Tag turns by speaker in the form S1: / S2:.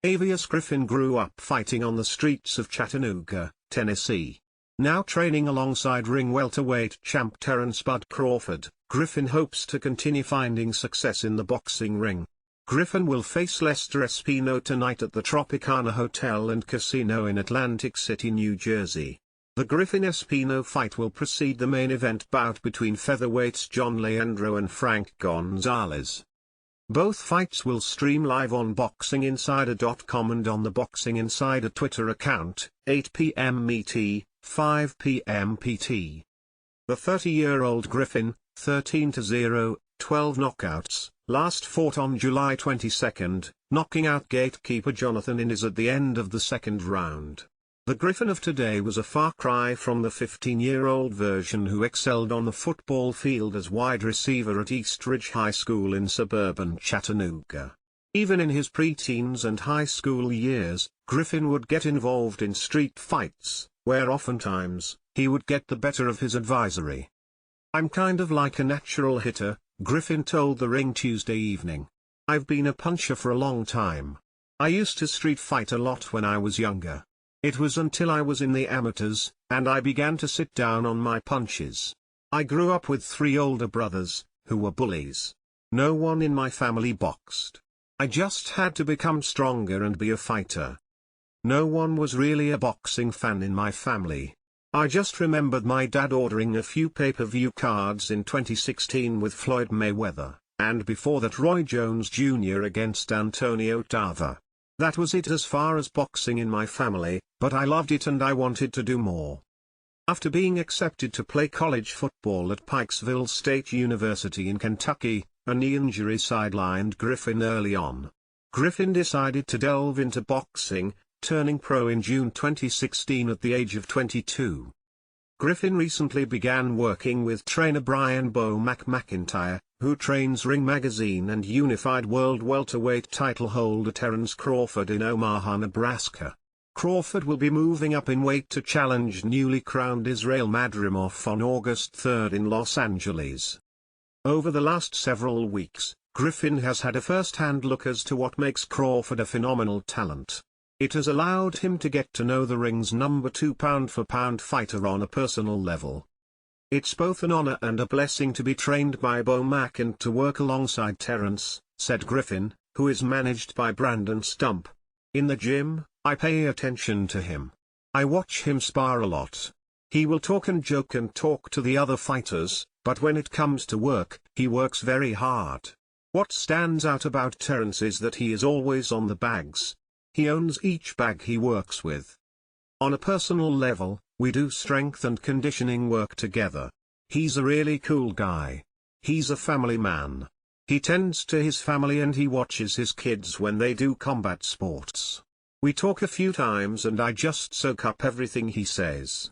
S1: Avious Griffin grew up fighting on the streets of Chattanooga, Tennessee. Now training alongside ring welterweight champ Terence "Bud" Crawford, Griffin hopes to continue finding success in the boxing ring. Griffin will face Lester Espino tonight at the Tropicana Hotel and Casino in Atlantic City, New Jersey. The Griffin-Espino fight will precede the main event bout between featherweights John Leandro and Frank Gonzalez. Both fights will stream live on BoxingInsider.com and on the Boxing Insider Twitter account, 8 p.m. ET, 5 p.m. PT. The 30-year-old Griffin, 13-0, 12 knockouts, last fought on July 22, knocking out gatekeeper Jonathan Inez at the end of the second round. The Griffin of today was a far cry from the 15-year-old version who excelled on the football field as wide receiver at East Ridge High School in suburban Chattanooga. Even in his preteens and high school years, Griffin would get involved in street fights, where oftentimes, he would get the better of his adversary. "I'm kind of like a natural hitter," Griffin told The Ring Tuesday evening. "I've been a puncher for a long time. I used to street fight a lot when I was younger. It was until I was in the amateurs, and I began to sit down on my punches. I grew up with 3 older brothers, who were bullies. No one in my family boxed. I just had to become stronger and be a fighter. No one was really a boxing fan in my family. I just remembered my dad ordering a few pay-per-view cards in 2016 with Floyd Mayweather, and before that Roy Jones Jr. against Antonio Tarver. That was it as far as boxing in my family, but I loved it and I wanted to do more." After being accepted to play college football at Pikesville State University in Kentucky, a knee injury sidelined Griffin early on. Griffin decided to delve into boxing, turning pro in June 2016 at the age of 22. Griffin recently began working with trainer Brian "Bo" McIntyre, who trains Ring Magazine and Unified World welterweight title holder Terence Crawford in Omaha, Nebraska. Crawford will be moving up in weight to challenge newly crowned Israel Madrimov on August 3 in Los Angeles. Over the last several weeks, Griffin has had a first-hand look as to what makes Crawford a phenomenal talent. It has allowed him to get to know the ring's number 2 pound-for-pound fighter on a personal level. "It's both an honor and a blessing to be trained by Bo Mack and to work alongside Terence," said Griffin, who is managed by Brandon Stump. "In the gym, I pay attention to him. I watch him spar a lot. He will talk and joke and talk to the other fighters, but when it comes to work, he works very hard. What stands out about Terence is that he is always on the bags. He owns each bag he works with. On a personal level, we do strength and conditioning work together. He's a really cool guy. He's a family man. He tends to his family and he watches his kids when they do combat sports. We talk a few times and I just soak up everything he says.